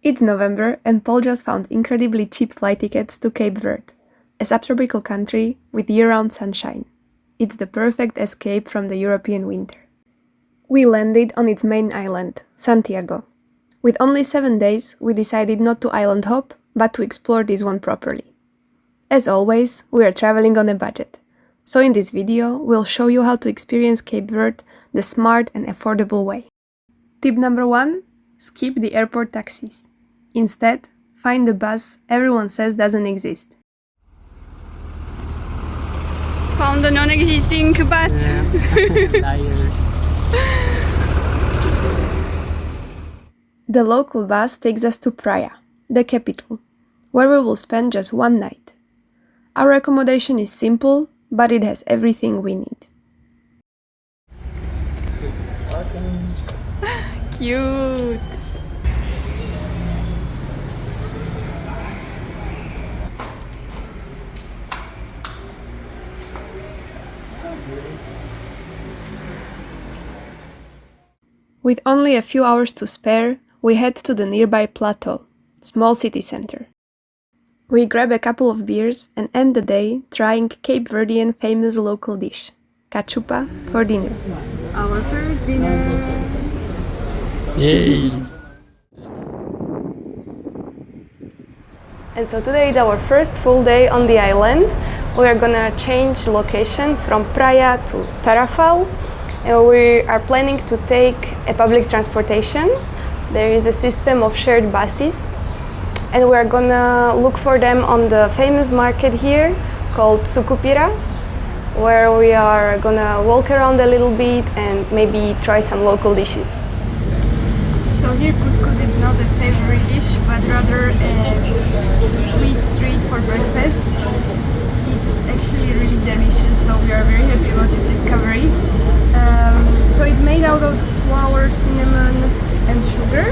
It's November and Paul just found incredibly cheap flight tickets to Cape Verde, a subtropical country with year-round sunshine. It's the perfect escape from the European winter. We landed on its main island, Santiago. With only 7 days, we decided not to island hop, but to explore this one properly. As always, we are traveling on a budget. So in this video, we'll show you how to experience Cape Verde the smart and affordable way. Tip number 1. Skip the airport taxis. Instead, find the bus everyone says doesn't exist. Found the non-existing bus. Liars. The local bus takes us to Praia, the capital, where we will spend just one night. Our accommodation is simple, but it has everything we need. Cute. With only a few hours to spare, we head to the nearby plateau, small city center. We grab a couple of beers and end the day trying Cape Verdean famous local dish, cachupa, for dinner. Our first dinner. Yay! And so today is our first full day on the island. We are gonna change location from Praia to Tarrafal. And we are planning to take a public transportation. There is a system of shared buses. And we are gonna look for them on the famous market here called Sucupira, where we are gonna walk around a little bit and maybe try some local dishes. So here couscous is not a savory dish, but rather a sweet treat for breakfast. It's actually really delicious, so we are very happy about this discovery. So it's made out of flour, cinnamon and sugar,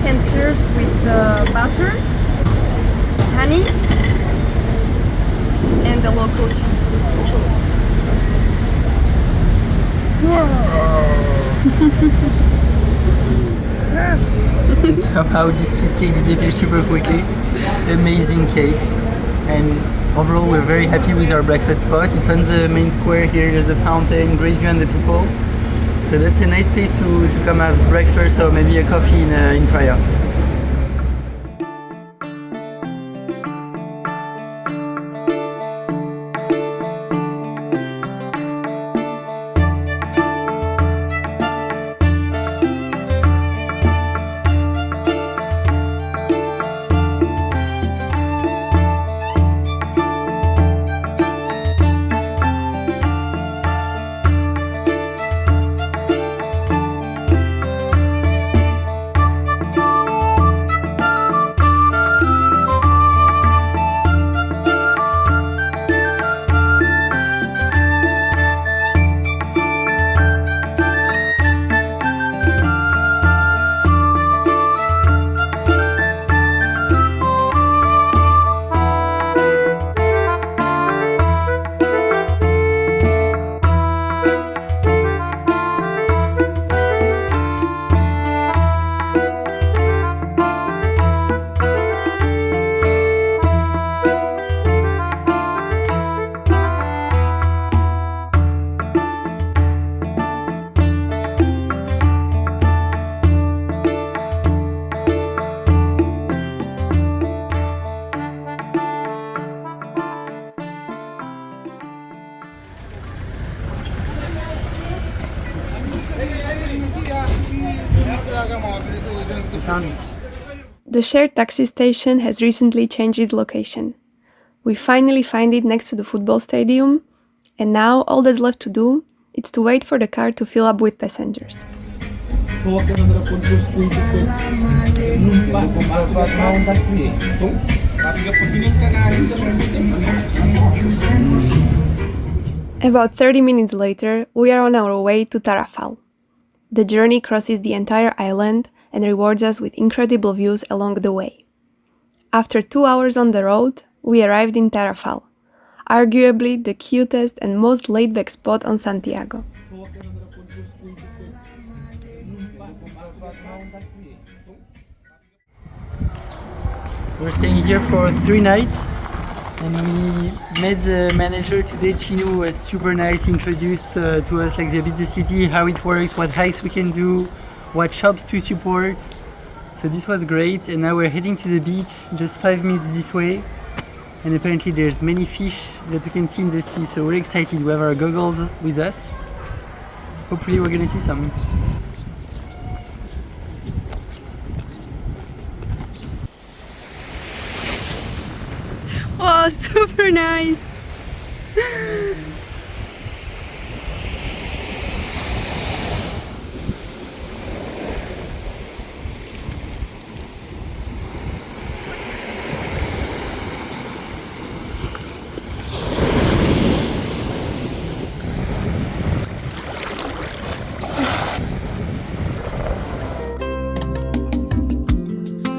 and served with butter, honey and the local cheese. And somehow this cheesecake disappeared super quickly. Amazing cake. And overall we're very happy with our breakfast spot. It's on the main square here, there's a fountain, great view on the people. So that's a nice place to come have breakfast or maybe a coffee in Praia. We found it. The shared taxi station has recently changed its location. We finally find it next to the football stadium, and now all that's left to do is to wait for the car to fill up with passengers. About 30 minutes later, we are on our way to Tarrafal. The journey crosses the entire island and rewards us with incredible views along the way. After 2 hours on the road, we arrived in Tarrafal, arguably the cutest and most laid-back spot on Santiago. We're staying here for 3 nights, and we met the manager today. Chino was super nice. He introduced to us like a bit the city, how it works, what hikes we can do, what shops to support. So this was great, and now we're heading to the beach, just 5 minutes this way. And apparently there's many fish that we can see in the sea, so we're excited. We have our goggles with us. Hopefully we're gonna see some. Wow, super nice!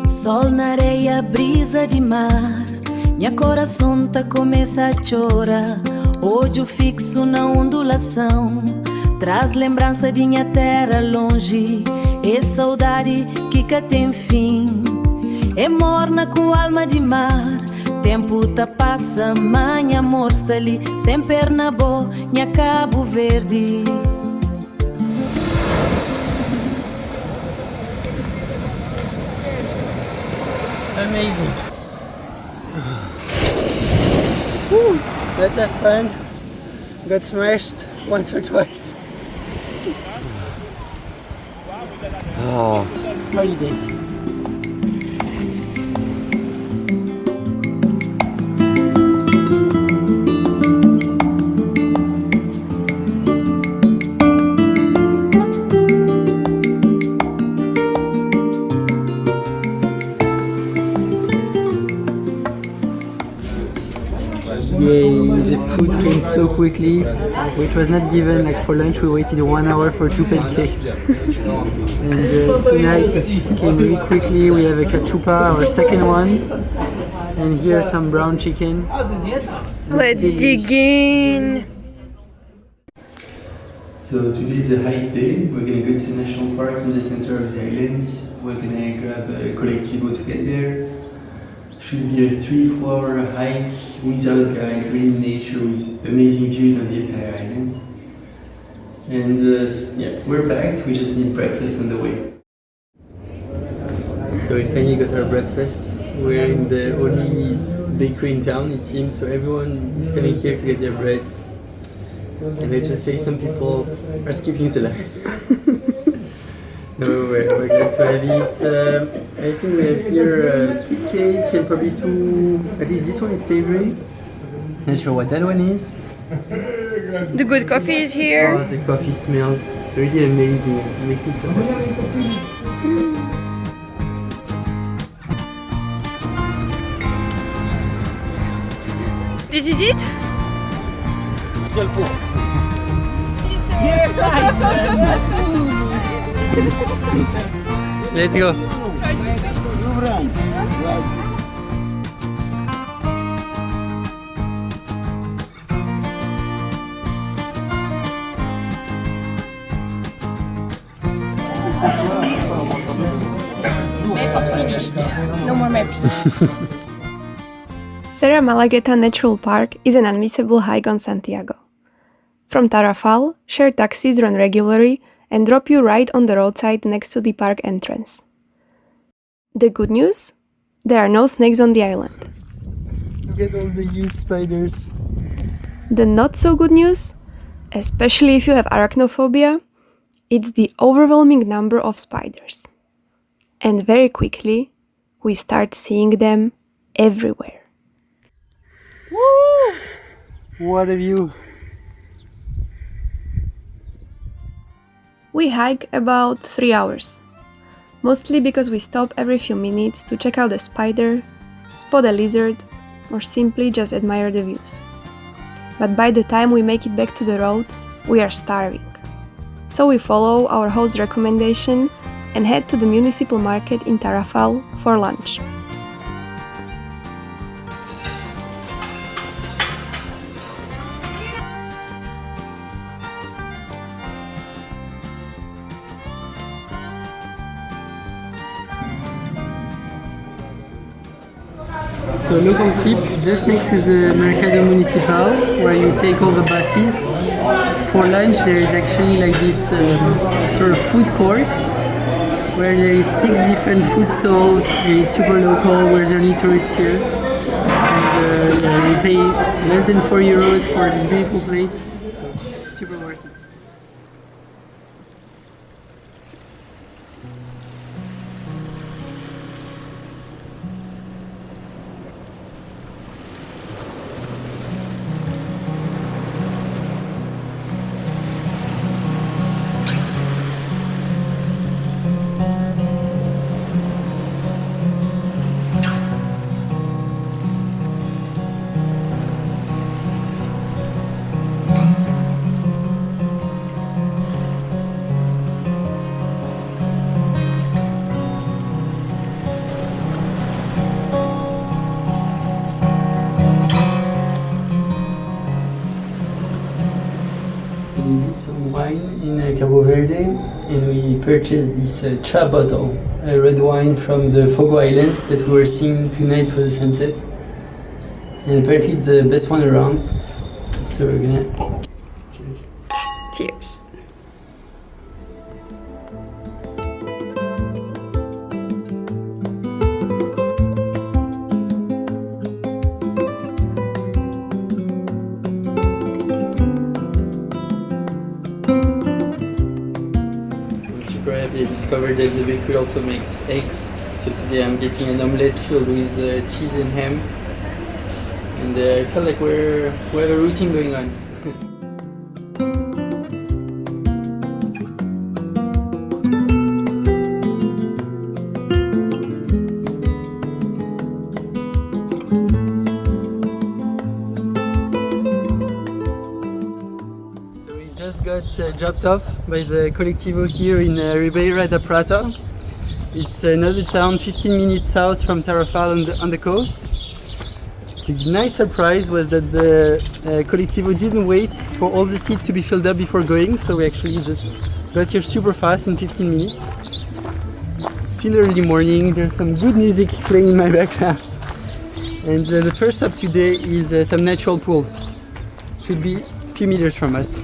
Sol na areia, brisa de mar. Minha coração tá começa a chorar. Olho fixo na ondulação. Traz lembrança de minha terra longe. É saudade que cá tem fim. É morna com alma de mar. Tempo tá passa, manha amor está ali. Sem perna boa, minha Cabo Verde. Amazing. Woo, let's have fun. Got smashed once or twice. Oh, holidays. Yay, the food came so quickly, which was not given. Like for lunch we waited 1 hour for 2 pancakes. And tonight it came really quickly. We have a cachupa, our second one, and here some brown chicken. Let's dig in! So today is a hike day. We're gonna go to the national park in the center of the islands. We're gonna grab a collectivo to get there. Should be a 3-4 hour hike without guide, really in nature with amazing views on the entire island. And yeah, we're packed, we just need breakfast on the way. So we finally got our breakfast. We're in the only bakery in town, it seems, so everyone is coming here to get their bread. And I just say some people are skipping the line. No, we're going to have it. I think we have here sweet cake and probably 2, at least this one is savory. Not sure what that one is. The good coffee is here. Oh, the coffee smells really amazing. It makes me so happy. This is it? Let's go. Map finished. No more maps. Serra Malagueta Natural Park is an unmissable hike on Santiago. From Tarrafal, shared taxis run regularly and drop you right on the roadside next to the park entrance. The good news? There are no snakes on the island. Look at all the huge spiders. The not so good news, especially if you have arachnophobia, it's the overwhelming number of spiders. And very quickly, we start seeing them everywhere. Woo! What a view! We hike about 3 hours, mostly because we stop every few minutes to check out a spider, spot a lizard, or simply just admire the views. But by the time we make it back to the road, we are starving. So we follow our host's recommendation and head to the municipal market in Tarrafal for lunch. So local tip, just next to the Mercado Municipal, where you take all the buses. For lunch there is actually like this sort of food court, where there is 6 different food stalls, and it's super local, there's only tourists here. And yeah, we pay less than €4 for this beautiful plate, so super worth it. We did some wine in Cabo Verde, and we purchased this cha bottle, a red wine from the Fogo Islands that we were seeing tonight for the sunset. And apparently it's the best one around, so we're gonna... Cheers. Cheers. I discovered that the bakery also makes eggs, so today I'm getting an omelette filled with cheese and ham, and I felt like we have a routine going on. Just got dropped off by the Colectivo here in Ribeira da Prata. It's another town 15 minutes south from Tarrafal on the coast. The nice surprise was that the Colectivo didn't wait for all the seats to be filled up before going, so we actually just got here super fast in 15 minutes. It's still early morning, there's some good music playing in my background. And the first stop today is some natural pools. Should be a few meters from us.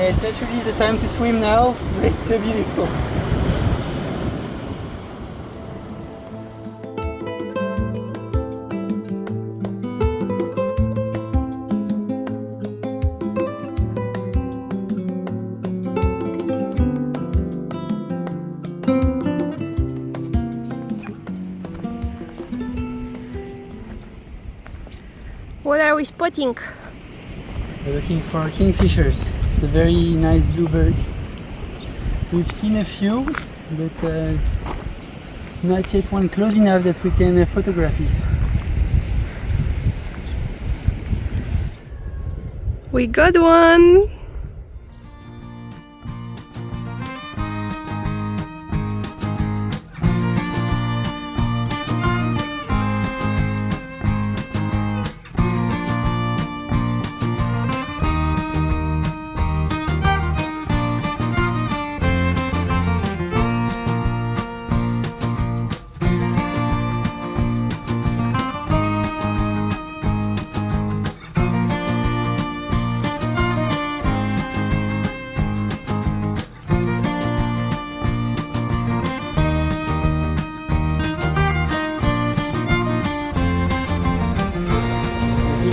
It's naturally the time to swim now, but it's so beautiful. What are we spotting? We're looking for kingfishers. A very nice bluebird. We've seen a few, but not yet one close enough that we can photograph it. We got one!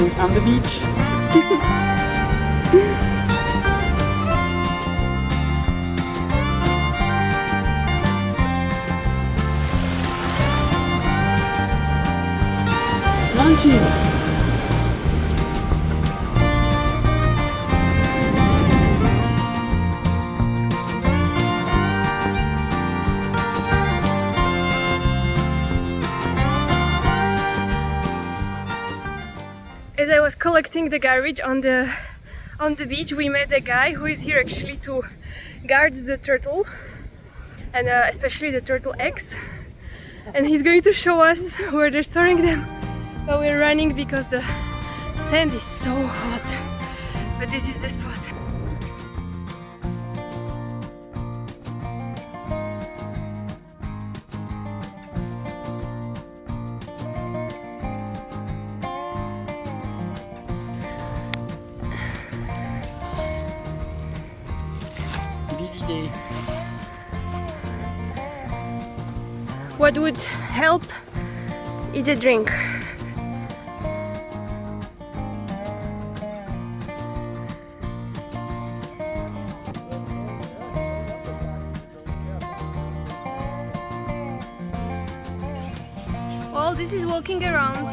We found the beach. Monkeys. was collecting the garbage on the beach. We met a guy who is here actually to guard the turtle, and especially the turtle eggs, and he's going to show us where they're storing them. But we're running because the sand is so hot, but this is the spot. Busy day. What would help is a drink. Well, this is walking around.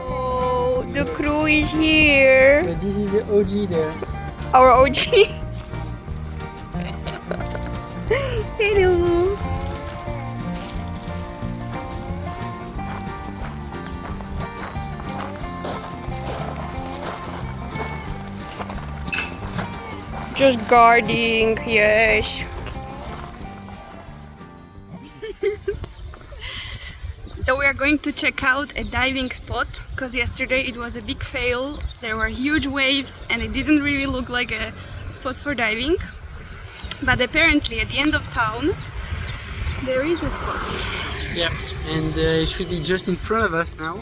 Oh, the crew is here. But this is the OG there. Our OG. Hello. Just guarding, yes. So we are going to check out a diving spot because yesterday it was a big fail. There were huge waves and it didn't really look like a spot for diving. But apparently at the end of town there is a spot. Yeah, and it should be just in front of us now.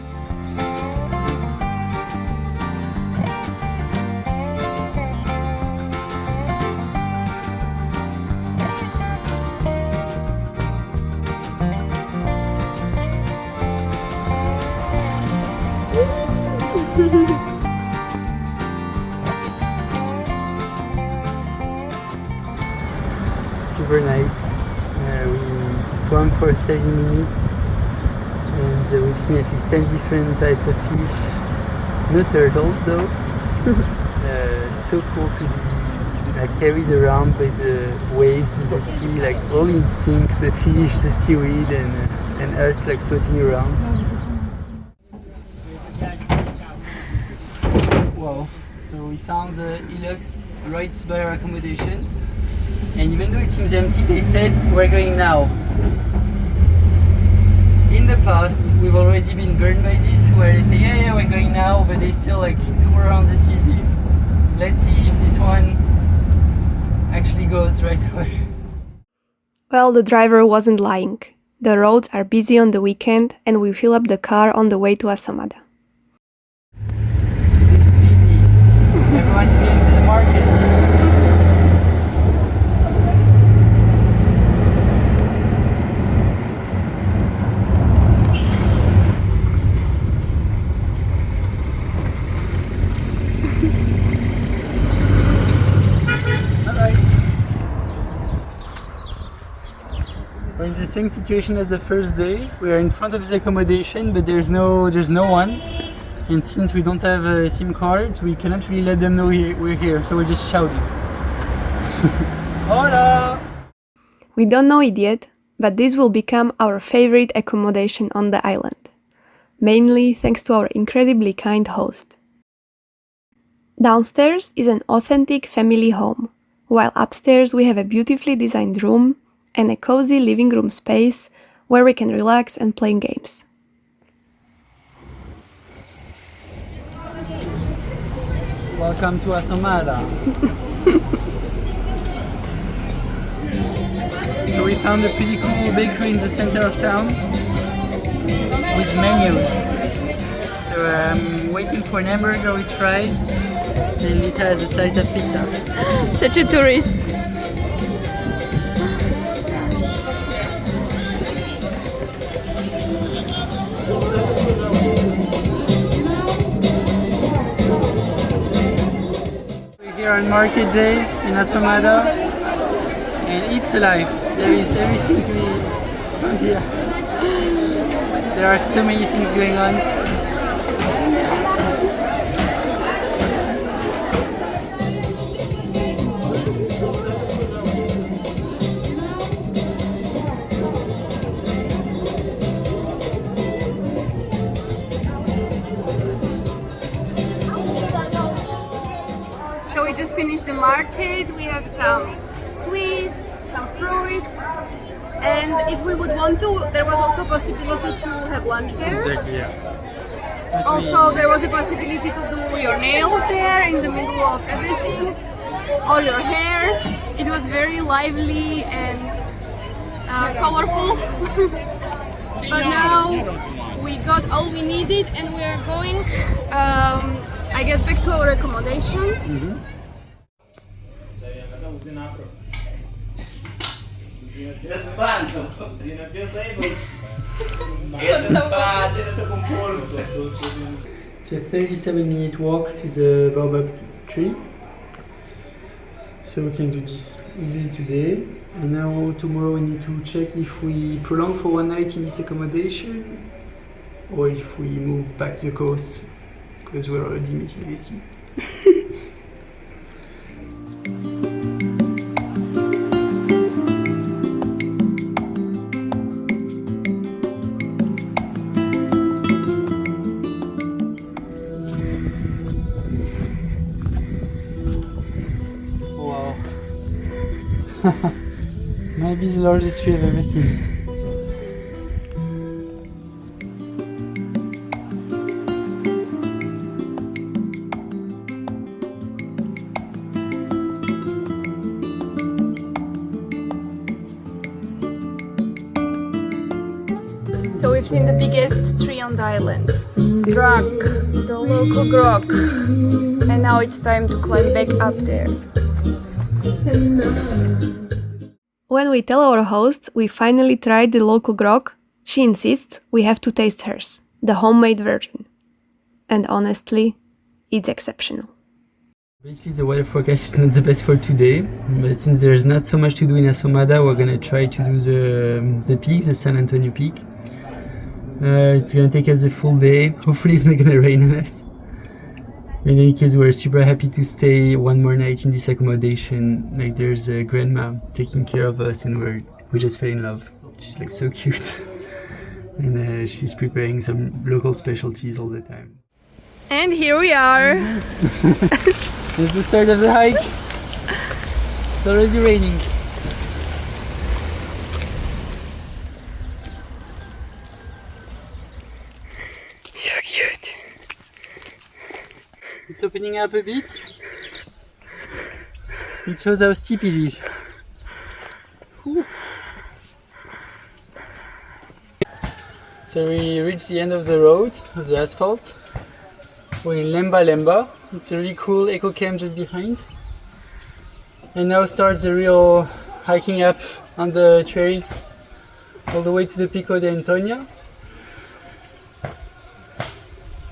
Super nice. We swam for 30 minutes and we've seen at least 10 different types of fish. No turtles though. So cool to be carried around by the waves in the sea, like all in sync, the fish, the seaweed and us like floating around. Wow, so we found Hilux right by our accommodation. And even though it seems empty, they said we're going now. In the past, we've already been burned by this, where they say, yeah, we're going now, but they still like tour around the city. Let's see if this one actually goes right away. Well, the driver wasn't lying. The roads are busy on the weekend and we fill up the car on the way to Assomada. It's busy. Everyone's going to the market. We're in the same situation as the first day. We are in front of the accommodation, but there's no one. And since we don't have a SIM card, we cannot really let them know we're here. So we're just shouting. Hola! We don't know it yet, but this will become our favorite accommodation on the island. Mainly thanks to our incredibly kind host. Downstairs is an authentic family home, while upstairs we have a beautifully designed room and a cozy living room space where we can relax and play games. Welcome to Assomada. So we found a pretty cool bakery in the center of town with menus. So I'm waiting for an hamburger with fries and Lisa has a slice of pizza. Such a tourist. We're here on market day in Assomada and it's alive. There is everything to be found here. There are so many things going on. we just finished the market. We have some sweets, some fruits, and if we would want to, there was also a possibility to have lunch there. Exactly, yeah. Also, there was a possibility to do your nails there in the middle of everything, or your hair. It was very lively and colorful. But now we got all we needed and we are going, I guess, back to our accommodation. It's a 37-minute walk to the baobab tree. So we can do this easily today. And now tomorrow we need to check if we prolong for one night in this accommodation or if we move back to the coast because we're already missing the sea. Wow. Maybe the largest tree I've ever seen. So we've seen the biggest tree on the island, drunk, the local grog, and now it's time to climb back up there. When we tell our hosts we finally tried the local grog, she insists we have to taste hers, the homemade version. And honestly, it's exceptional. Basically the weather forecast is not the best for today, but since there's not so much to do in Assomada, we're gonna try to do the peak, the San Antonio peak. It's gonna take us a full day. Hopefully it's not gonna rain on us. In any case, we're super happy to stay one more night in this accommodation. Like there's a grandma taking care of us and we just fell in love. She's like so cute. And she's preparing some local specialties all the time. And here we are. It's the start of the hike. It's already raining. So cute. It's opening up a bit. It shows how steep it is. Whew. So we reached the end of the road, of the asphalt. We're in Lemba Lemba. It's a really cool eco camp just behind. And now starts the real hiking up on the trails all the way to the Pico de Antonio.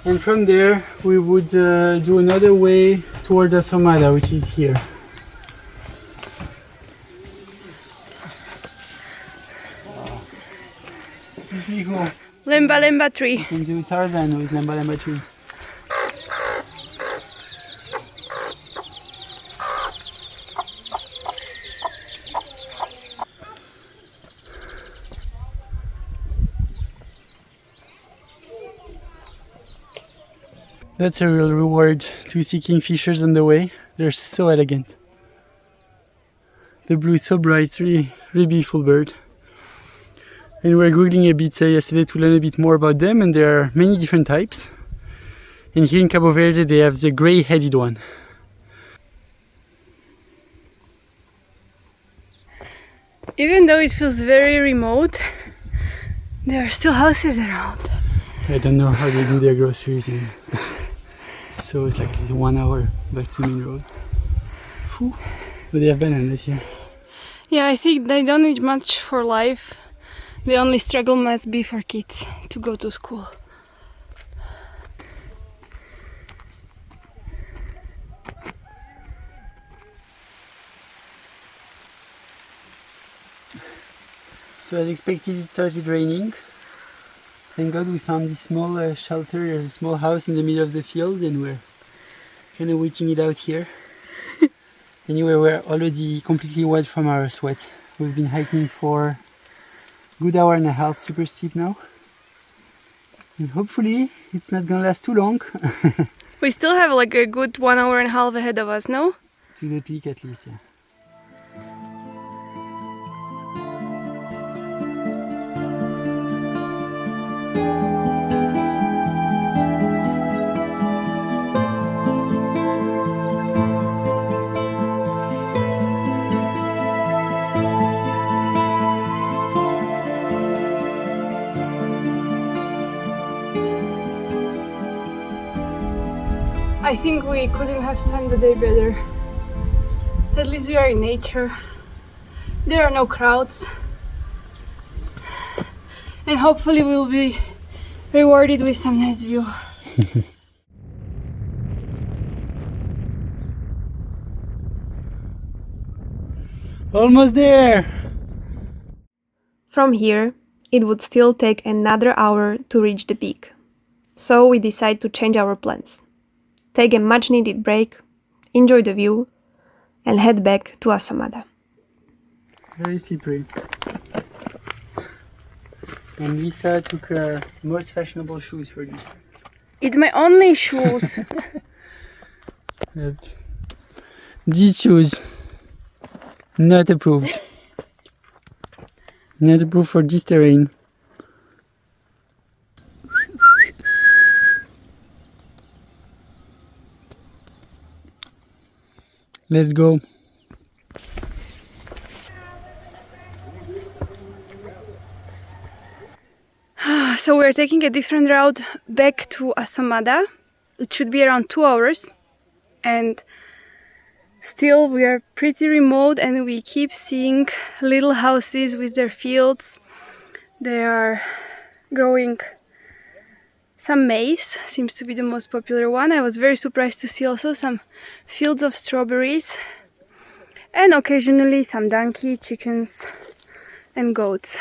And from there we would do another way towards Assomada, which is here. It's pretty cool. Lemba Lemba tree. You can do Tarzan with Lemba Lemba trees. That's a real reward to see kingfishers on the way. They're so elegant. The blue is so bright, it's really beautiful bird. And we're googling a bit yesterday to learn a bit more about them, and there are many different types. And here in Cabo Verde they have the grey-headed one. Even though it feels very remote, there are still houses around. I don't know how they do their groceries, and so it's like 1 hour back to the main road. Whew. But they have bananas here. Yeah, I think they don't need much for life. The only struggle must be for kids to go to school. So as expected, it started raining. Thank God we found this small shelter. There's a small house in the middle of the field and we're kind of waiting it out here. Anyway, we're already completely wet from our sweat. We've been hiking for a good hour and a half, super steep now. And hopefully it's not gonna last too long. We still have like a good 1.5 hours ahead of us, no? To the peak at least, yeah. I think we couldn't have spent the day better. At least we are in nature. There are no crowds. And hopefully we'll be rewarded with some nice view. Almost there! From here, it would still take another hour to reach the peak. So we decide to change our plans. Take a much-needed break, enjoy the view, and head back to Assomada. It's very slippery. And Lisa took her most fashionable shoes for this. It's my only shoes. Yep. These shoes, not approved. Not approved for this terrain. Let's go. So we're taking a different route back to Assomada. It should be around 2 hours. And still we are pretty remote and we keep seeing little houses with their fields. They are growing some maize, seems to be the most popular one. I was very surprised to see also some fields of strawberries and occasionally some donkey, chickens and goats.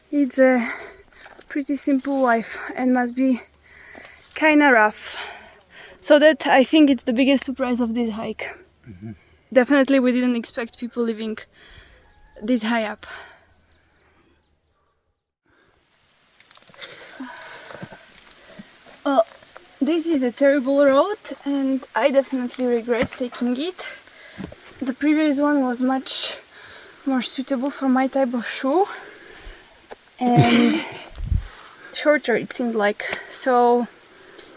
It's a pretty simple life and must be kinda rough. So that I think it's the biggest surprise of this hike. Mm-hmm. Definitely we didn't expect people living this high up. This is a terrible road and I definitely regret taking it. The previous one was much more suitable for my type of shoe and shorter it seemed like. So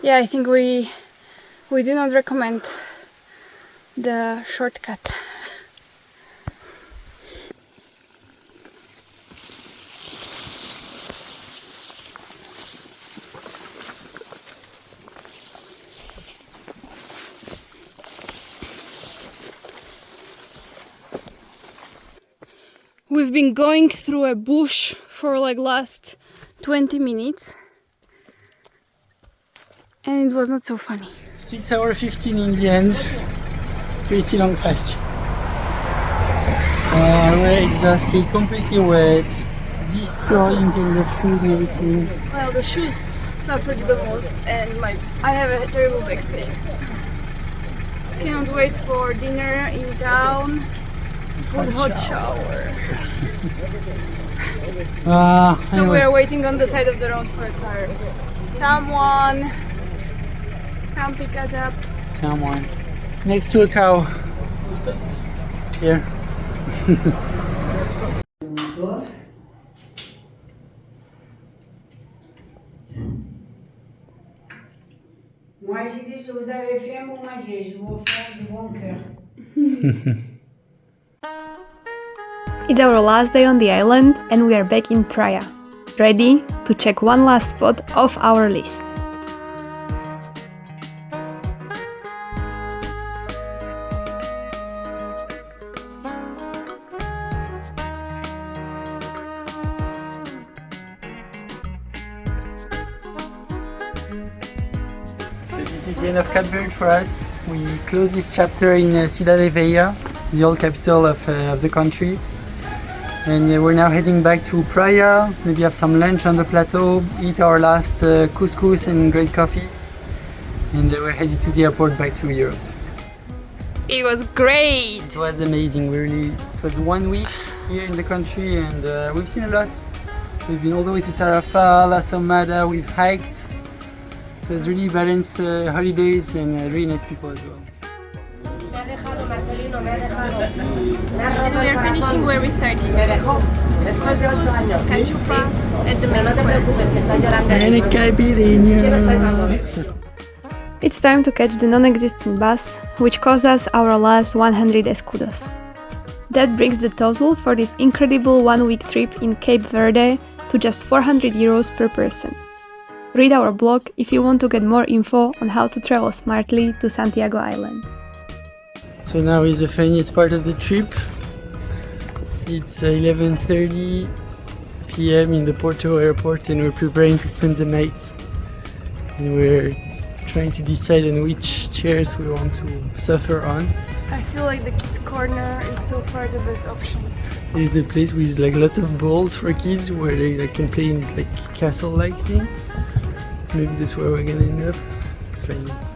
yeah, I think we do not recommend the shortcut. We've been going through a bush for like last 20 minutes and it was not so funny. 6 hours 15 in the end. Pretty long hike. We're exhausted, completely wet, destroyed in terms of shoes and everything. Well, the shoes suffered the most and I have a terrible back pain. Can't wait for dinner in town. Good hot shower. So anyway. we are waiting on the side of the road for a car. Someone come pick us up. Someone. Next to a cow. Here. Moi j'ai dit si vous avez faim, vous mangez, je vous fais du bon cœur. It's our last day on the island and we are back in Praia, ready to check one last spot off our list. So this is the end of Cabo Verde for us. We close this chapter in Cidade, Velha, the old capital of the country. And we're now heading back to Praia, maybe have some lunch on the plateau, eat our last couscous and great coffee. And we're headed to the airport back to Europe. It was great! It was amazing, it was 1 week here in the country and we've seen a lot. We've been all the way to Tarrafal, Assomada, we've hiked. It So it's really balanced holidays and really nice people as well. And we are finishing where we started. Cachupa at the main square. It's time to catch the non-existent bus, which cost us our last 100 escudos. That brings the total for this incredible one-week trip in Cape Verde to just 400 euros per person. Read our blog if you want to get more info on how to travel smartly to Santiago Island. So now is the funniest part of the trip. It's 11:30 p.m. in the Porto airport and we're preparing to spend the night. And we're trying to decide on which chairs we want to suffer on. I feel like the kids' corner is so far the best option. There's a place with like lots of balls for kids where they like can play in this like castle-like thing. Maybe that's where we're gonna end up. Fine.